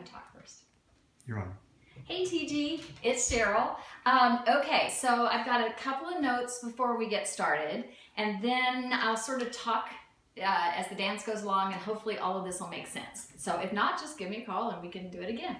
talk first? You're on. Hey TG, it's Cheryl. Okay, so I've got a couple of notes before we get started, and then I'll sort of talk as the dance goes along, and hopefully all of this will make sense. So if not, just give me a call and we can do it again.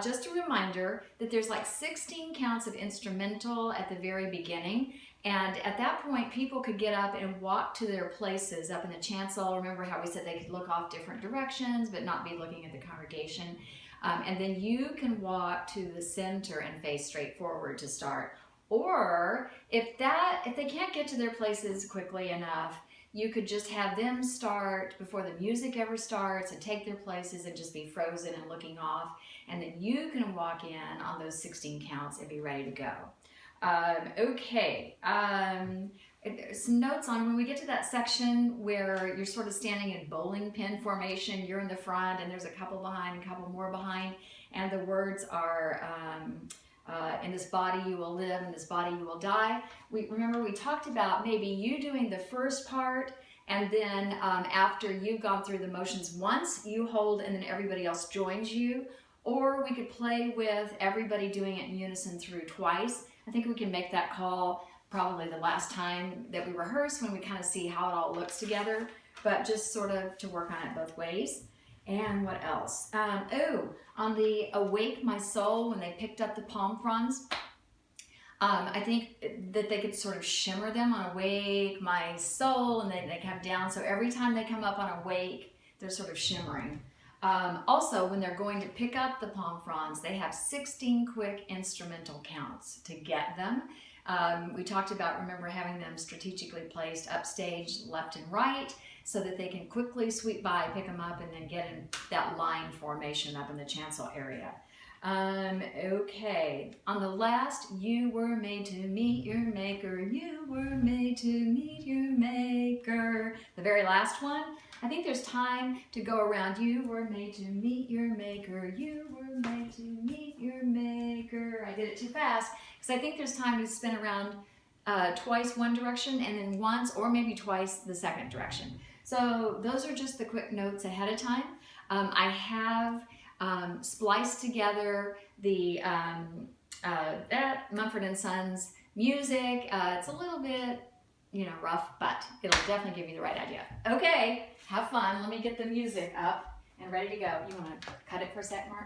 Just a reminder that there's like 16 counts of instrumental at the very beginning, and at that point people could get up and walk to their places up in the chancel. Remember how we said they could look off different directions but not be looking at the congregation? And then you can walk to the center and face straight forward to start. Or if they can't get to their places quickly enough, you could just have them start before the music ever starts and take their places and just be frozen and looking off. And then you can walk in on those 16 counts and be ready to go. Some notes on when we get to that section where you're sort of standing in bowling pin formation. You're in the front and there's a couple behind, a couple more behind, and the words are in this body you will live, in this body you will die. Remember we talked about maybe you doing the first part, and then after you've gone through the motions once, you hold and then everybody else joins you. Or we could play with everybody doing it in unison through twice. I think we can make that call probably the last time that we rehearse, when we kind of see how it all looks together, but just sort of to work on it both ways. And what else? On the Awake My Soul, when they picked up the palm fronds, I think that they could sort of shimmer them on Awake My Soul, and then they come down. So every time they come up on Awake, they're sort of shimmering. Also, when they're going to pick up the palm fronds, they have 16 quick instrumental counts to get them. We talked about, remember, having them strategically placed upstage left and right so that they can quickly sweep by, pick them up, and then get in that line formation up in the chancel area. Okay, on the last, you were made to meet your maker, you were made to meet your maker. The very last one, I think there's time to go around. You were made to meet your maker, you were made to meet your maker. I did it too fast because I think there's time to spin around twice one direction and then once or maybe twice the second direction. So those are just the quick notes ahead of time. I have spliced together the Mumford & Sons music. It's a little bit, rough, but it'll definitely give you the right idea. Okay, have fun. Let me get the music up and ready to go. You want to cut it for a sec, Mark?